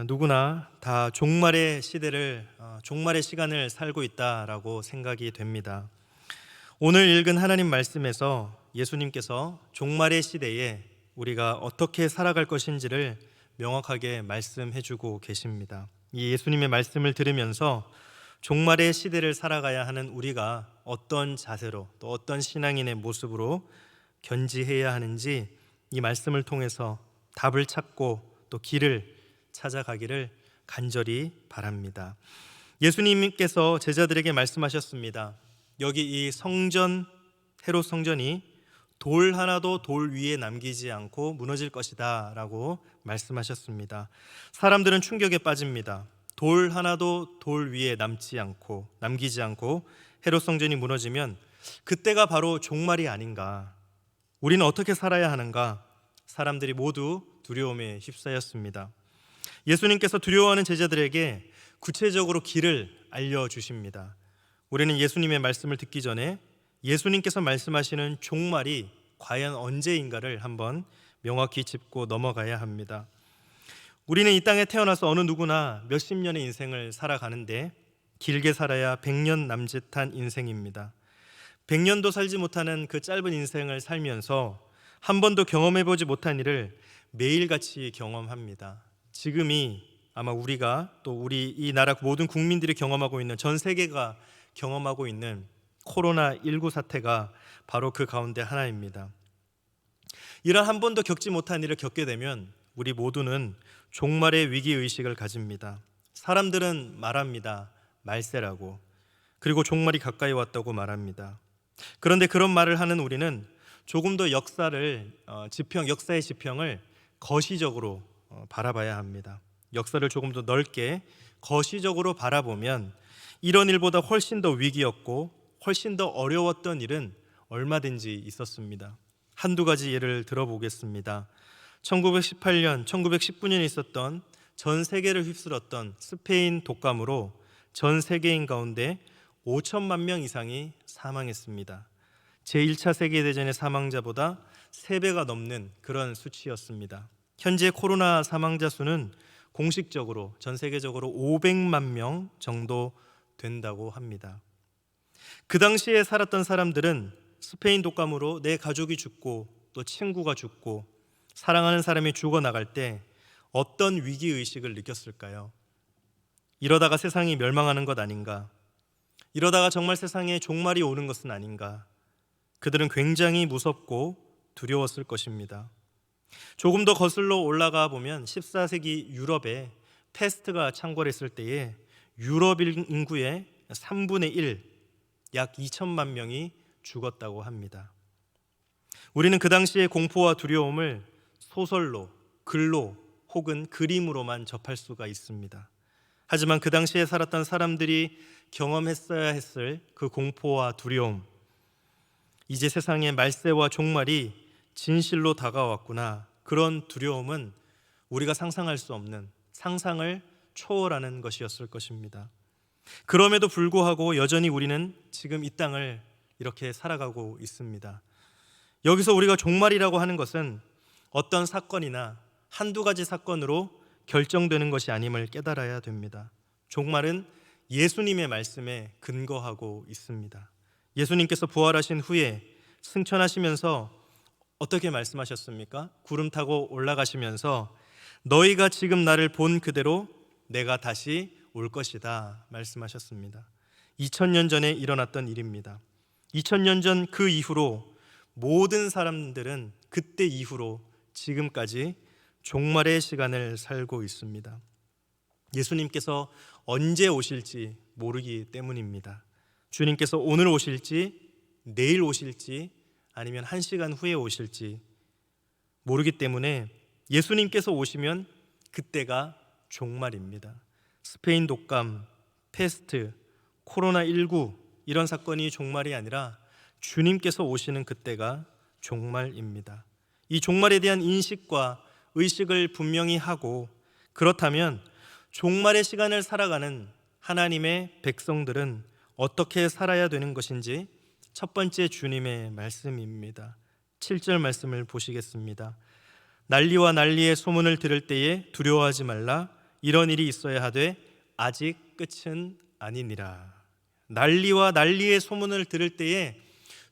누구나 다 종말의 시대를 종말의 시간을 살고 있다라고 생각이 됩니다. 오늘 읽은 하나님 말씀에서 예수님께서 종말의 시대에 우리가 어떻게 살아갈 것인지를 명확하게 말씀해 주고 계십니다. 이 예수님의 말씀을 들으면서 종말의 시대를 살아가야 하는 우리가 어떤 자세로 또 어떤 신앙인의 모습으로 견지해야 하는지 이 말씀을 통해서 답을 찾고 또 길을 찾아가기를 간절히 바랍니다. 예수님께서 제자들에게 말씀하셨습니다. 여기 이 성전, 헤롯 성전이 돌 하나도 돌 위에 남기지 않고 무너질 것이다 라고 말씀하셨습니다. 사람들은 충격에 빠집니다. 돌 하나도 돌 위에 남기지 않고 헤롯 성전이 무너지면 그때가 바로 종말이 아닌가, 우리는 어떻게 살아야 하는가, 사람들이 모두 두려움에 휩싸였습니다. 예수님께서 두려워하는 제자들에게 구체적으로 길을 알려주십니다. 우리는 예수님의 말씀을 듣기 전에 예수님께서 말씀하시는 종말이 과연 언제인가를 한번 명확히 짚고 넘어가야 합니다. 우리는 이 땅에 태어나서 어느 누구나 몇십 년의 인생을 살아가는데 길게 살아야 100년 남짓한 인생입니다. 100년도 살지 못하는 그 짧은 인생을 살면서 한 번도 경험해보지 못한 일을 매일같이 경험합니다. 지금이 아마 우리가 또 우리 이 나라 모든 국민들이 경험하고 있는, 전 세계가 경험하고 있는 코로나19 사태가 바로 그 가운데 하나입니다. 이런 한 번도 겪지 못한 일을 겪게 되면 우리 모두는 종말의 위기의식을 가집니다. 사람들은 말합니다. 말세라고. 그리고 종말이 가까이 왔다고 말합니다. 그런데 그런 말을 하는 우리는 조금 더 역사의 지평을 거시적으로 바라봐야 합니다. 역사를 조금 더 넓게 거시적으로 바라보면 이런 일보다 훨씬 더 위기였고 훨씬 더 어려웠던 일은 얼마든지 있었습니다. 한두 가지 예를 들어보겠습니다. 1918년, 1919년에 있었던 전 세계를 휩쓸었던 스페인 독감으로 전 세계인 가운데 5천만 명 이상이 사망했습니다. 제1차 세계대전의 사망자보다 3배가 넘는 그런 수치였습니다. 현재 코로나 사망자 수는 공식적으로 전 세계적으로 500만 명 정도 된다고 합니다. 그 당시에 살았던 사람들은 스페인 독감으로 내 가족이 죽고 또 친구가 죽고 사랑하는 사람이 죽어나갈 때 어떤 위기의식을 느꼈을까요? 이러다가 세상이 멸망하는 것 아닌가? 이러다가 정말 세상에 종말이 오는 것은 아닌가? 그들은 굉장히 무섭고 두려웠을 것입니다. 조금 더 거슬러 올라가 보면 14세기 유럽에 패스트가 창궐했을 때에 유럽 인구의 3분의 1, 약 2천만 명이 죽었다고 합니다. 우리는 그 당시의 공포와 두려움을 소설로, 글로 혹은 그림으로만 접할 수가 있습니다. 하지만 그 당시에 살았던 사람들이 경험했어야 했을 그 공포와 두려움, 이제 세상의 말세와 종말이 진실로 다가왔구나, 그런 두려움은 우리가 상상할 수 없는, 상상을 초월하는 것이었을 것입니다. 그럼에도 불구하고 여전히 우리는 지금 이 땅을 이렇게 살아가고 있습니다. 여기서 우리가 종말이라고 하는 것은 어떤 사건이나 한두 가지 사건으로 결정되는 것이 아님을 깨달아야 됩니다. 종말은 예수님의 말씀에 근거하고 있습니다. 예수님께서 부활하신 후에 승천하시면서 어떻게 말씀하셨습니까? 구름 타고 올라가시면서 너희가 지금 나를 본 그대로 내가 다시 올 것이다 말씀하셨습니다. 2000년 전에 일어났던 일입니다. 2000년 전 그 이후로 모든 사람들은 그때 이후로 지금까지 종말의 시간을 살고 있습니다. 예수님께서 언제 오실지 모르기 때문입니다. 주님께서 오늘 오실지 내일 오실지 아니면 1시간 후에 오실지 모르기 때문에 예수님께서 오시면 그때가 종말입니다. 스페인 독감, 패스트, 코로나19 이런 사건이 종말이 아니라 주님께서 오시는 그때가 종말입니다. 이 종말에 대한 인식과 의식을 분명히 하고, 그렇다면 종말의 시간을 살아가는 하나님의 백성들은 어떻게 살아야 되는 것인지 첫 번째 주님의 말씀입니다. 7절 말씀을 보시겠습니다. 난리와 난리의 소문을 들을 때에 두려워하지 말라. 이런 일이 있어야 하되 아직 끝은 아니니라. 난리와 난리의 소문을 들을 때에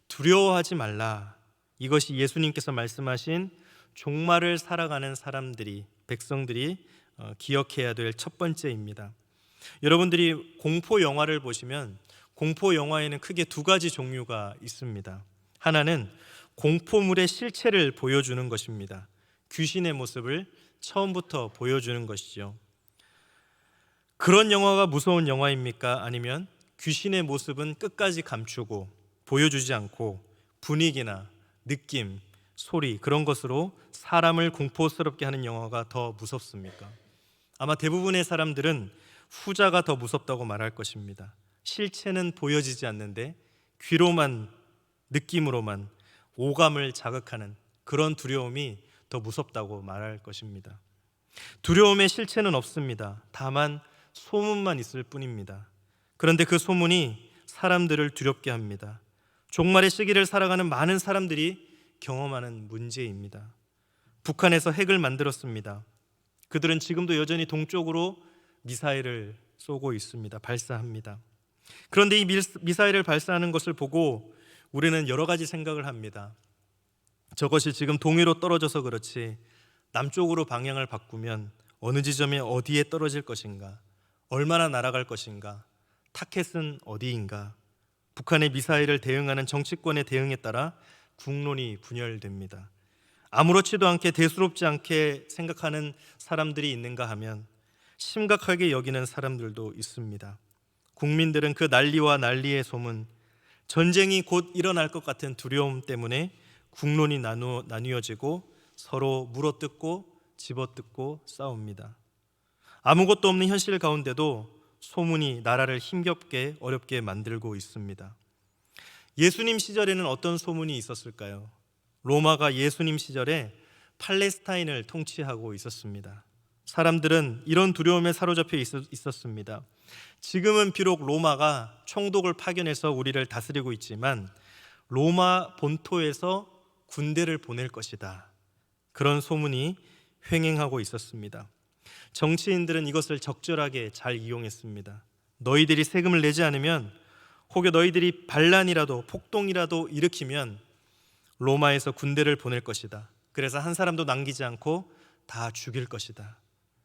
두려워하지 말라. 이것이 예수님께서 말씀하신 종말을 살아가는 사람들이, 백성들이 기억해야 될 첫 번째입니다. 여러분들이 공포 영화를 보시면 공포 영화에는 크게 두 가지 종류가 있습니다. 하나는 공포물의 실체를 보여주는 것입니다. 귀신의 모습을 처음부터 보여주는 것이죠. 그런 영화가 무서운 영화입니까? 아니면 귀신의 모습은 끝까지 감추고 보여주지 않고 분위기나 느낌, 소리 그런 것으로 사람을 공포스럽게 하는 영화가 더 무섭습니까? 아마 대부분의 사람들은 후자가 더 무섭다고 말할 것입니다. 실체는 보여지지 않는데 귀로만, 느낌으로만 오감을 자극하는 그런 두려움이 더 무섭다고 말할 것입니다. 두려움의 실체는 없습니다. 다만 소문만 있을 뿐입니다. 그런데 그 소문이 사람들을 두렵게 합니다. 종말의 시기를 살아가는 많은 사람들이 경험하는 문제입니다. 북한에서 핵을 만들었습니다. 그들은 지금도 여전히 동쪽으로 미사일을 쏘고 있습니다. 발사합니다. 그런데 이 미사일을 발사하는 것을 보고 우리는 여러 가지 생각을 합니다. 저것이 지금 동해로 떨어져서 그렇지 남쪽으로 방향을 바꾸면 어느 지점에 어디에 떨어질 것인가, 얼마나 날아갈 것인가, 타켓은 어디인가. 북한의 미사일을 대응하는 정치권의 대응에 따라 국론이 분열됩니다. 아무렇지도 않게 대수롭지 않게 생각하는 사람들이 있는가 하면 심각하게 여기는 사람들도 있습니다. 국민들은 그 난리와 난리의 소문, 전쟁이 곧 일어날 것 같은 두려움 때문에 국론이 나뉘어지고 서로 물어뜯고 집어뜯고 싸웁니다. 아무것도 없는 현실 가운데도 소문이 나라를 힘겹게 어렵게 만들고 있습니다. 예수님 시절에는 어떤 소문이 있었을까요? 로마가 예수님 시절에 팔레스타인을 통치하고 있었습니다. 사람들은 이런 두려움에 사로잡혀 있었습니다. 지금은 비록 로마가 총독을 파견해서 우리를 다스리고 있지만 로마 본토에서 군대를 보낼 것이다. 그런 소문이 횡행하고 있었습니다. 정치인들은 이것을 적절하게 잘 이용했습니다. 너희들이 세금을 내지 않으면, 혹여 너희들이 반란이라도 폭동이라도 일으키면 로마에서 군대를 보낼 것이다. 그래서 한 사람도 남기지 않고 다 죽일 것이다.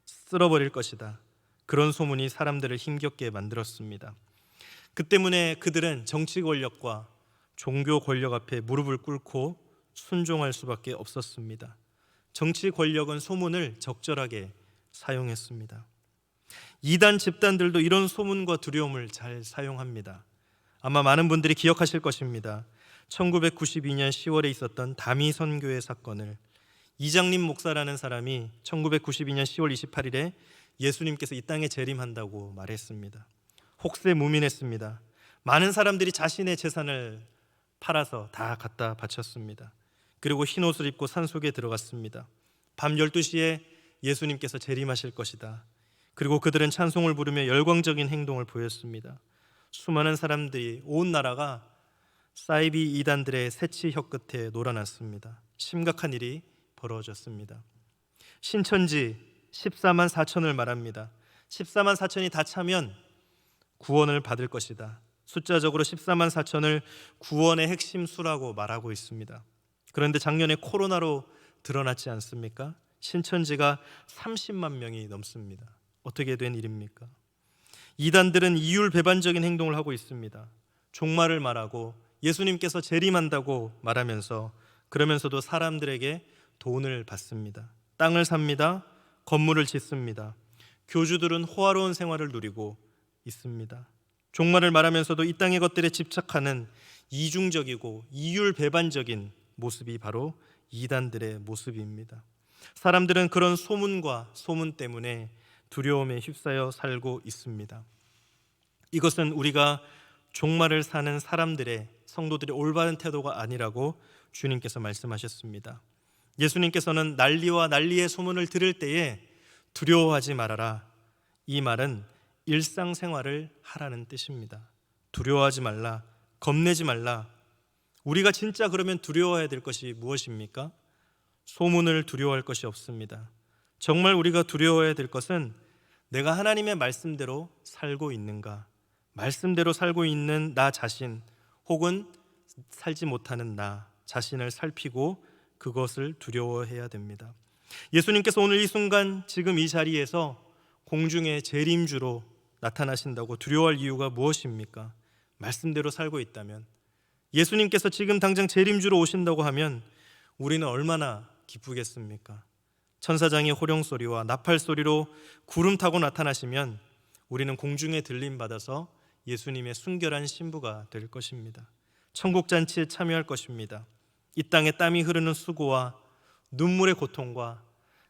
쓸어버릴 것이다. 그런 소문이 사람들을 힘겹게 만들었습니다. 그 때문에 그들은 정치 권력과 종교 권력 앞에 무릎을 꿇고 순종할 수밖에 없었습니다. 정치 권력은 소문을 적절하게 사용했습니다. 이단 집단들도 이런 소문과 두려움을 잘 사용합니다. 아마 많은 분들이 기억하실 것입니다. 1992년 10월에 있었던 다미 선교회 사건을 이장림 목사라는 사람이 1992년 10월 28일에 예수님께서 이 땅에 재림한다고 말했습니다. 혹세무민했습니다. 많은 사람들이 자신의 재산을 팔아서 다 갖다 바쳤습니다. 그리고 흰 옷을 입고 산속에 들어갔습니다. 밤 12시에 예수님께서 재림하실 것이다. 그리고 그들은 찬송을 부르며 열광적인 행동을 보였습니다. 수많은 사람들이, 온 나라가 사이비 이단들의 새치 혀끝에 놀아났습니다. 심각한 일이 벌어졌습니다. 신천지 14만 4천을 말합니다. 14만 4천이 다 차면 구원을 받을 것이다. 숫자적으로 14만 4천을 구원의 핵심 수라고 말하고 있습니다. 그런데 작년에 코로나로 드러났지 않습니까? 신천지가 30만 명이 넘습니다. 어떻게 된 일입니까? 이단들은 이율배반적인 행동을 하고 있습니다. 종말을 말하고 예수님께서 재림한다고 말하면서, 그러면서도 사람들에게 돈을 받습니다. 땅을 삽니다. 건물을 짓습니다. 교주들은 호화로운 생활을 누리고 있습니다. 종말을 말하면서도 이 땅의 것들에 집착하는 이중적이고 이율배반적인 모습이 바로 이단들의 모습입니다. 사람들은 그런 소문과 소문 때문에 두려움에 휩싸여 살고 있습니다. 이것은 우리가 종말을 사는 사람들의, 성도들의 올바른 태도가 아니라고 주님께서 말씀하셨습니다. 예수님께서는 난리와 난리의 소문을 들을 때에 두려워하지 말아라. 이 말은 일상생활을 하라는 뜻입니다. 두려워하지 말라, 겁내지 말라. 우리가 진짜 그러면 두려워해야 될 것이 무엇입니까? 소문을 두려워할 것이 없습니다. 정말 우리가 두려워해야 될 것은 내가 하나님의 말씀대로 살고 있는가, 말씀대로 살고 있는 나 자신 혹은 살지 못하는 나 자신을 살피고 그것을 두려워해야 됩니다. 예수님께서 오늘 이 순간 지금 이 자리에서 공중의 재림주로 나타나신다고 두려워할 이유가 무엇입니까? 말씀대로 살고 있다면, 예수님께서 지금 당장 재림주로 오신다고 하면 우리는 얼마나 기쁘겠습니까? 천사장의 호령소리와 나팔소리로 구름 타고 나타나시면 우리는 공중에 들림받아서 예수님의 순결한 신부가 될 것입니다. 천국잔치에 참여할 것입니다. 이 땅에 땀이 흐르는 수고와 눈물의 고통과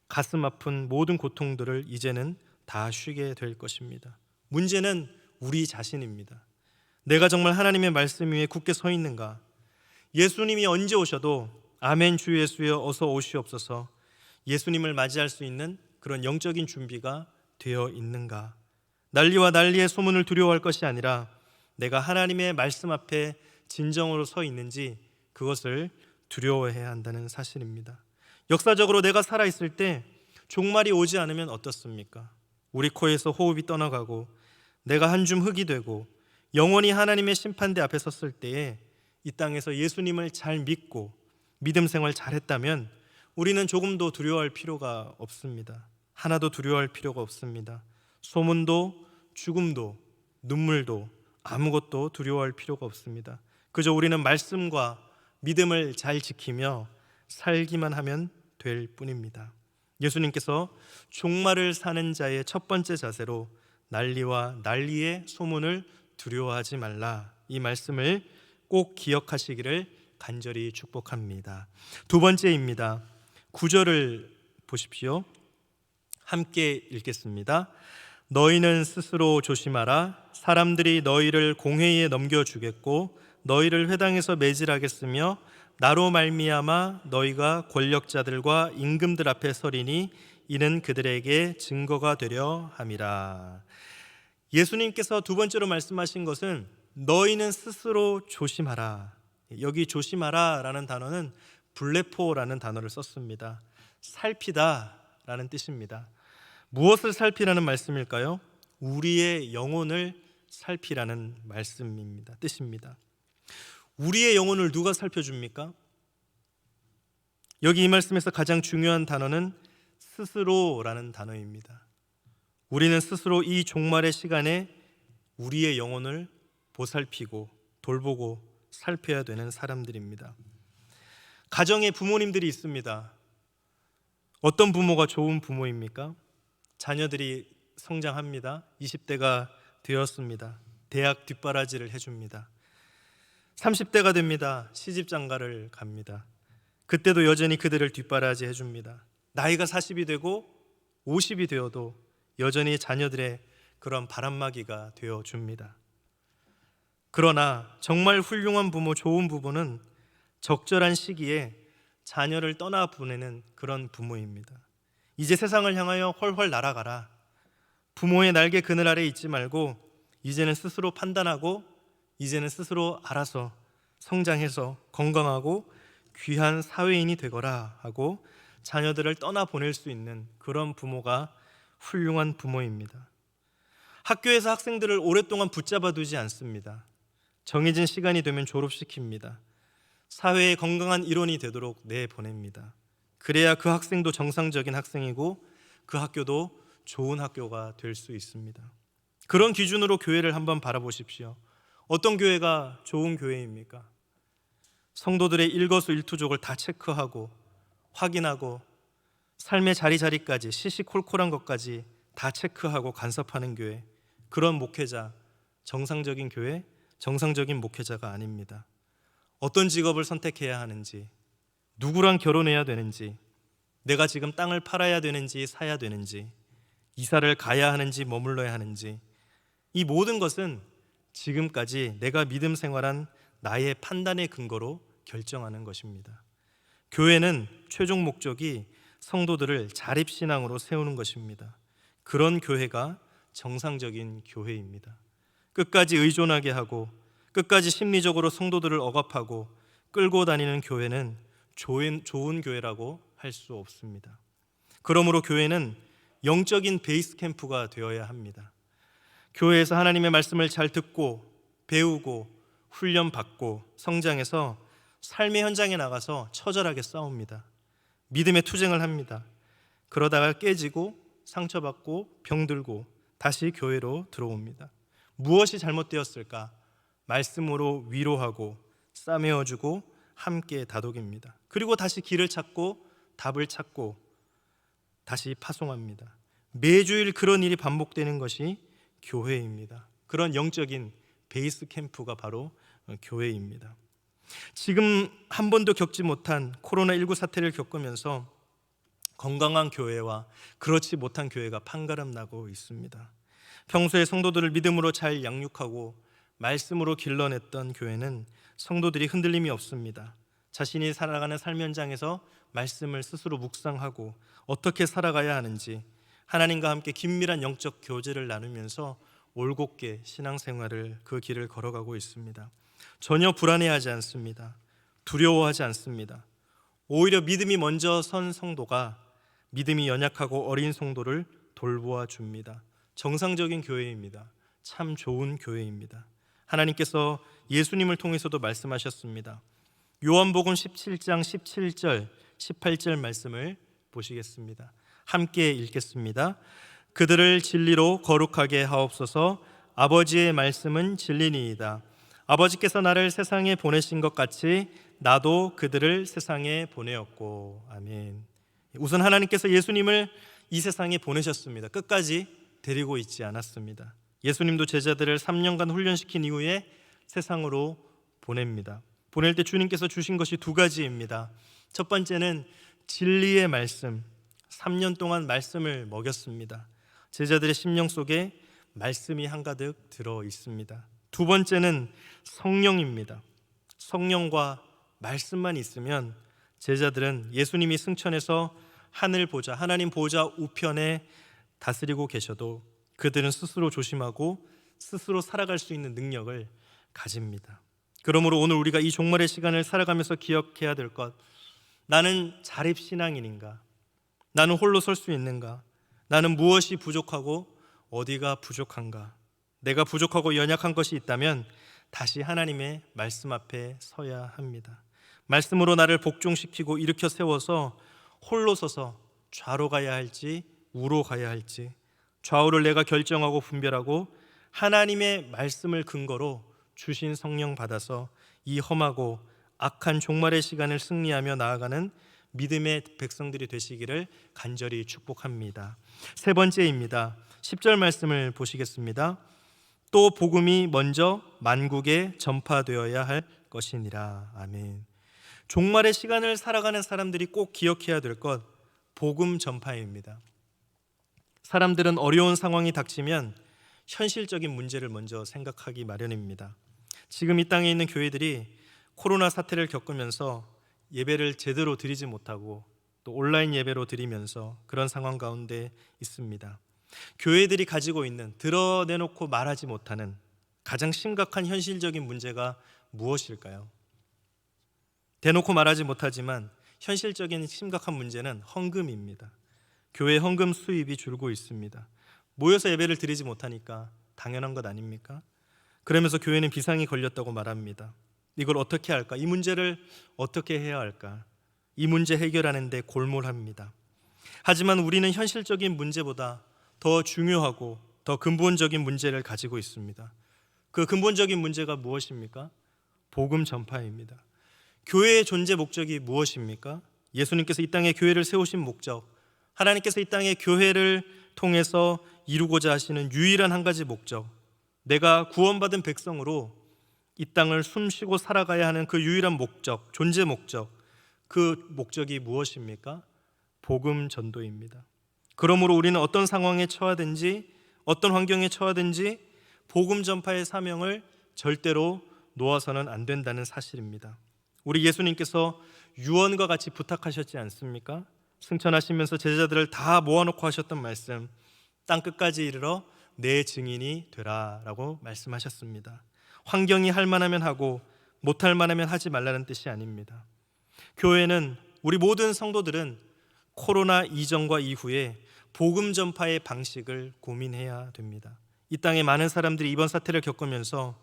가슴 아픈 모든 고통들을 이제는 다 쉬게 될 것입니다. 문제는 우리 자신입니다. 내가 정말 하나님의 말씀 위에 굳게 서 있는가? 예수님이 언제 오셔도 아멘 주 예수여 어서 오시옵소서, 예수님을 맞이할 수 있는 그런 영적인 준비가 되어 있는가? 난리와 난리의 소문을 두려워할 것이 아니라 내가 하나님의 말씀 앞에 진정으로 서 있는지 그것을 두려워해야 한다는 사실입니다. 역사적으로 내가 살아있을 때 종말이 오지 않으면 어떻습니까? 우리 코에서 호흡이 떠나가고 내가 한 줌 흙이 되고 영원히 하나님의 심판대 앞에 섰을 때에 이 땅에서 예수님을 잘 믿고 믿음 생활 잘했다면 우리는 조금도 두려워할 필요가 없습니다. 하나도 두려워할 필요가 없습니다. 소문도 죽음도 눈물도 아무것도 두려워할 필요가 없습니다. 그저 우리는 말씀과 믿음을 잘 지키며 살기만 하면 될 뿐입니다. 예수님께서 종말을 사는 자의 첫 번째 자세로 난리와 난리의 소문을 두려워하지 말라, 이 말씀을 꼭 기억하시기를 간절히 축복합니다. 두 번째입니다. 9절을 보십시오. 함께 읽겠습니다. 너희는 스스로 조심하라. 사람들이 너희를 공회의에 넘겨주겠고 너희를 회당에서 매질하겠으며 나로 말미암아 너희가 권력자들과 임금들 앞에 서리니 이는 그들에게 증거가 되려 함이라. 예수님께서 두 번째로 말씀하신 것은 너희는 스스로 조심하라. 여기 조심하라 라는 단어는 블레포라는 단어를 썼습니다. 살피다 라는 뜻입니다. 무엇을 살피라는 말씀일까요? 우리의 영혼을 살피라는 말씀입니다. 뜻입니다. 우리의 영혼을 누가 살펴줍니까? 여기 이 말씀에서 가장 중요한 단어는 스스로라는 단어입니다. 우리는 스스로 이 종말의 시간에 우리의 영혼을 보살피고 돌보고 살펴야 되는 사람들입니다. 가정에 부모님들이 있습니다. 어떤 부모가 좋은 부모입니까? 자녀들이 성장합니다. 20대가 되었습니다. 대학 뒷바라지를 해줍니다. 30대가 됩니다. 시집장가를 갑니다. 그때도 여전히 그들을 뒷바라지 해줍니다. 나이가 40이 되고 50이 되어도 여전히 자녀들의 그런 바람막이가 되어줍니다. 그러나 정말 훌륭한 부모, 좋은 부모는 적절한 시기에 자녀를 떠나보내는 그런 부모입니다. 이제 세상을 향하여 훨훨 날아가라. 부모의 날개 그늘 아래 있지 말고 이제는 스스로 판단하고 이제는 스스로 알아서 성장해서 건강하고 귀한 사회인이 되거라 하고 자녀들을 떠나보낼 수 있는 그런 부모가 훌륭한 부모입니다. 학교에서 학생들을 오랫동안 붙잡아 두지 않습니다. 정해진 시간이 되면 졸업시킵니다. 사회의 건강한 일원이 되도록 내보냅니다. 그래야 그 학생도 정상적인 학생이고 그 학교도 좋은 학교가 될 수 있습니다. 그런 기준으로 교회를 한번 바라보십시오. 어떤 교회가 좋은 교회입니까? 성도들의 일거수일투족을 다 체크하고 확인하고 삶의 자리자리까지 시시콜콜한 것까지 다 체크하고 간섭하는 교회, 그런 목회자, 정상적인 교회, 정상적인 목회자가 아닙니다. 어떤 직업을 선택해야 하는지, 누구랑 결혼해야 되는지, 내가 지금 땅을 팔아야 되는지 사야 되는지, 이사를 가야 하는지 머물러야 하는지, 이 모든 것은 지금까지 내가 믿음 생활한 나의 판단의 근거로 결정하는 것입니다. 교회는 최종 목적이 성도들을 자립신앙으로 세우는 것입니다. 그런 교회가 정상적인 교회입니다. 끝까지 의존하게 하고 끝까지 심리적으로 성도들을 억압하고 끌고 다니는 교회는 좋은 교회라고 할 수 없습니다. 그러므로 교회는 영적인 베이스 캠프가 되어야 합니다. 교회에서 하나님의 말씀을 잘 듣고 배우고 훈련받고 성장해서 삶의 현장에 나가서 처절하게 싸웁니다. 믿음의 투쟁을 합니다. 그러다가 깨지고 상처받고 병들고 다시 교회로 들어옵니다. 무엇이 잘못되었을까? 말씀으로 위로하고 싸매어주고 함께 다독입니다. 그리고 다시 길을 찾고 답을 찾고 다시 파송합니다. 매주일 그런 일이 반복되는 것이 교회입니다. 그런 영적인 베이스 캠프가 바로 교회입니다. 지금 한 번도 겪지 못한 코로나19 사태를 겪으면서 건강한 교회와 그렇지 못한 교회가 판가름 나고 있습니다. 평소에 성도들을 믿음으로 잘 양육하고 말씀으로 길러냈던 교회는 성도들이 흔들림이 없습니다. 자신이 살아가는 삶 현장에서 말씀을 스스로 묵상하고 어떻게 살아가야 하는지 하나님과 함께 긴밀한 영적 교제를 나누면서 올곧게 신앙생활을 그 길을 걸어가고 있습니다. 전혀 불안해하지 않습니다. 두려워하지 않습니다. 오히려 믿음이 먼저 선 성도가 믿음이 연약하고 어린 성도를 돌보아 줍니다. 정상적인 교회입니다. 참 좋은 교회입니다. 하나님께서 예수님을 통해서도 말씀하셨습니다. 요한복음 17장 17절 18절 말씀을 보시겠습니다. 함께 읽겠습니다. 그들을 진리로 거룩하게 하옵소서. 아버지의 말씀은 진리니이다. 아버지께서 나를 세상에 보내신 것 같이 나도 그들을 세상에 보내었고. 아멘. 우선 하나님께서 예수님을 이 세상에 보내셨습니다. 끝까지 데리고 있지 않았습니다. 예수님도 제자들을 3년간 훈련시킨 이후에 세상으로 보냅니다. 보낼 때 주님께서 주신 것이 두 가지입니다. 첫 번째는 진리의 말씀, 3년 동안 말씀을 먹였습니다. 제자들의 심령 속에 말씀이 한가득 들어 있습니다. 두 번째는 성령입니다. 성령과 말씀만 있으면 제자들은 예수님이 승천해서 하늘 보좌, 하나님 보좌 우편에 다스리고 계셔도 그들은 스스로 조심하고 스스로 살아갈 수 있는 능력을 가집니다. 그러므로 오늘 우리가 이 종말의 시간을 살아가면서 기억해야 될 것, 나는 자립신앙인인가? 나는 홀로 설 수 있는가? 나는 무엇이 부족하고 어디가 부족한가? 내가 부족하고 연약한 것이 있다면 다시 하나님의 말씀 앞에 서야 합니다. 말씀으로 나를 복종시키고 일으켜 세워서 홀로 서서 좌로 가야 할지 우로 가야 할지 좌우를 내가 결정하고 분별하고 하나님의 말씀을 근거로 주신 성령 받아서 이 험하고 악한 종말의 시간을 승리하며 나아가는 믿음의 백성들이 되시기를 간절히 축복합니다. 세 번째입니다. 10절 말씀을 보시겠습니다. 또 복음이 먼저 만국에 전파되어야 할 것이니라. 아멘. 종말의 시간을 살아가는 사람들이 꼭 기억해야 될 것, 복음 전파입니다. 사람들은 어려운 상황이 닥치면 현실적인 문제를 먼저 생각하기 마련입니다. 지금 이 땅에 있는 교회들이 코로나 사태를 겪으면서 예배를 제대로 드리지 못하고 또 온라인 예배로 드리면서 그런 상황 가운데 있습니다. 교회들이 가지고 있는 드러내놓고 말하지 못하는 가장 심각한 현실적인 문제가 무엇일까요? 대놓고 말하지 못하지만 현실적인 심각한 문제는 헌금입니다. 교회 헌금 수입이 줄고 있습니다. 모여서 예배를 드리지 못하니까 당연한 것 아닙니까? 그러면서 교회는 비상이 걸렸다고 말합니다. 이걸 어떻게 할까? 이 문제를 어떻게 해야 할까? 이 문제 해결하는 데 골몰합니다. 하지만 우리는 현실적인 문제보다 더 중요하고 더 근본적인 문제를 가지고 있습니다. 그 근본적인 문제가 무엇입니까? 복음 전파입니다. 교회의 존재 목적이 무엇입니까? 예수님께서 이 땅에 교회를 세우신 목적, 하나님께서 이 땅에 교회를 통해서 이루고자 하시는 유일한 한 가지 목적, 내가 구원받은 백성으로 이 땅을 숨쉬고 살아가야 하는 그 유일한 목적, 존재 목적, 그 목적이 무엇입니까? 복음 전도입니다. 그러므로 우리는 어떤 상황에 처하든지 어떤 환경에 처하든지 복음 전파의 사명을 절대로 놓아서는 안 된다는 사실입니다. 우리 예수님께서 유언과 같이 부탁하셨지 않습니까? 승천하시면서 제자들을 다 모아놓고 하셨던 말씀, 땅 끝까지 이르러 내 증인이 되라 라고 말씀하셨습니다. 환경이 할 만하면 하고 못할 만하면 하지 말라는 뜻이 아닙니다. 교회는, 우리 모든 성도들은 코로나 이전과 이후에 복음 전파의 방식을 고민해야 됩니다. 이 땅에 많은 사람들이 이번 사태를 겪으면서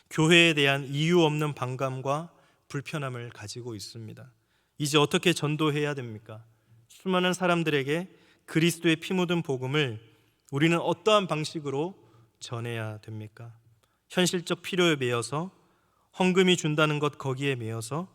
교회에 대한 이유 없는 반감과 불편함을 가지고 있습니다. 이제 어떻게 전도해야 됩니까? 수많은 사람들에게 그리스도의 피 묻은 복음을 우리는 어떠한 방식으로 전해야 됩니까? 현실적 필요에 매여서, 헌금이 준다는 것 거기에 매여서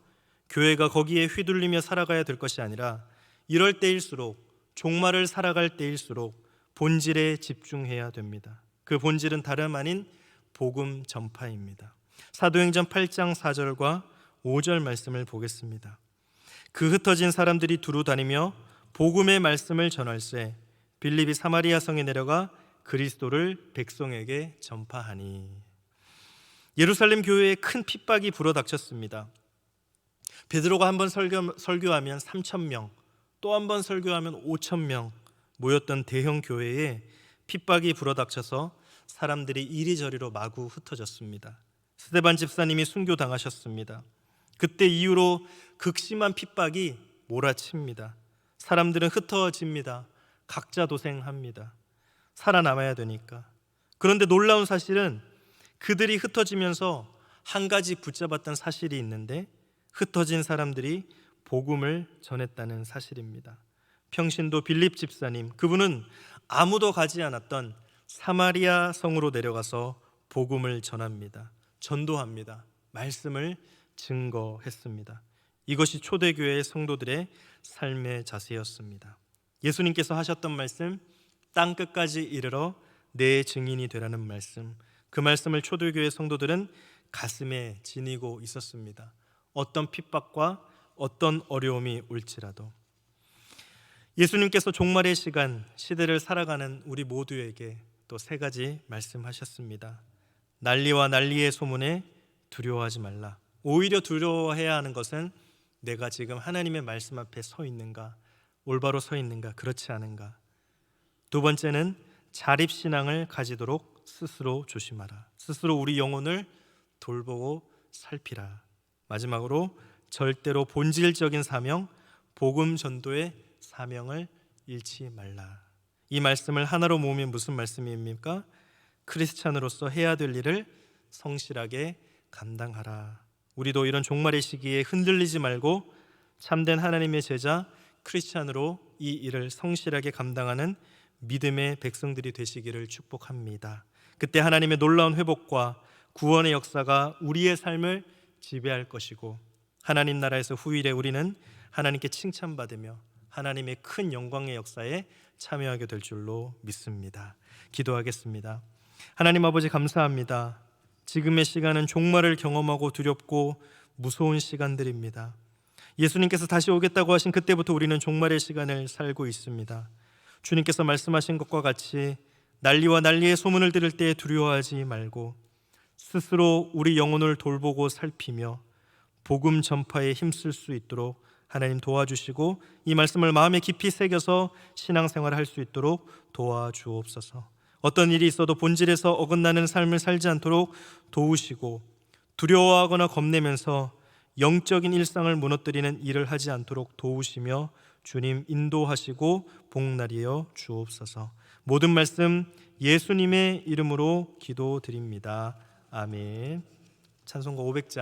교회가 거기에 휘둘리며 살아가야 될 것이 아니라, 이럴 때일수록, 종말을 살아갈 때일수록 본질에 집중해야 됩니다. 그 본질은 다름 아닌 복음 전파입니다. 사도행전 8장 4절과 5절 말씀을 보겠습니다. 그 흩어진 사람들이 두루 다니며 복음의 말씀을 전할세 빌립이 사마리아 성에 내려가 그리스도를 백성에게 전파하니. 예루살렘 교회에 큰 핍박이 불어닥쳤습니다. 베드로가 한 번 설교하면 3,000명, 또 한 번 설교하면 5,000명 모였던 대형 교회에 핍박이 불어닥쳐서 사람들이 이리저리로 마구 흩어졌습니다. 스데반 집사님이 순교당하셨습니다. 그때 이후로 극심한 핍박이 몰아칩니다. 사람들은 흩어집니다. 각자 도생합니다. 살아남아야 되니까. 그런데 놀라운 사실은 그들이 흩어지면서 한 가지 붙잡았던 사실이 있는데, 흩어진 사람들이 복음을 전했다는 사실입니다. 평신도 빌립 집사님, 그분은 아무도 가지 않았던 사마리아 성으로 내려가서 복음을 전합니다. 전도합니다. 말씀을 증거했습니다. 이것이 초대교회의 성도들의 삶의 자세였습니다. 예수님께서 하셨던 말씀, 땅 끝까지 이르러 내 증인이 되라는 말씀, 그 말씀을 초대교회 성도들은 가슴에 지니고 있었습니다. 어떤 핍박과 어떤 어려움이 올지라도. 예수님께서 종말의 시대를 살아가는 우리 모두에게 또 세 가지 말씀하셨습니다. 난리와 난리의 소문에 두려워하지 말라. 오히려 두려워해야 하는 것은 내가 지금 하나님의 말씀 앞에 서 있는가, 올바로 서 있는가, 그렇지 않은가. 두 번째는 자립신앙을 가지도록 스스로 조심하라. 스스로 우리 영혼을 돌보고 살피라. 마지막으로 절대로 본질적인 사명, 복음 전도의 사명을 잃지 말라. 이 말씀을 하나로 모으면 무슨 말씀입니까? 크리스찬으로서 해야 될 일을 성실하게 감당하라. 우리도 이런 종말의 시기에 흔들리지 말고 참된 하나님의 제자, 크리스찬으로 이 일을 성실하게 감당하는 믿음의 백성들이 되시기를 축복합니다. 그때 하나님의 놀라운 회복과 구원의 역사가 우리의 삶을 지배할 것이고, 하나님 나라에서 후일에 우리는 하나님께 칭찬받으며 하나님의 큰 영광의 역사에 참여하게 될 줄로 믿습니다. 기도하겠습니다. 하나님 아버지, 감사합니다. 지금의 시간은 종말을 경험하고 두렵고 무서운 시간들입니다. 예수님께서 다시 오겠다고 하신 그때부터 우리는 종말의 시간을 살고 있습니다. 주님께서 말씀하신 것과 같이 난리와 난리의 소문을 들을 때 두려워하지 말고 스스로 우리 영혼을 돌보고 살피며 복음 전파에 힘쓸 수 있도록 하나님 도와주시고, 이 말씀을 마음에 깊이 새겨서 신앙생활을 할 수 있도록 도와주옵소서. 어떤 일이 있어도 본질에서 어긋나는 삶을 살지 않도록 도우시고, 두려워하거나 겁내면서 영적인 일상을 무너뜨리는 일을 하지 않도록 도우시며 주님 인도하시고 복날이여 주옵소서. 모든 말씀 예수님의 이름으로 기도드립니다. 아멘. 찬송가 500장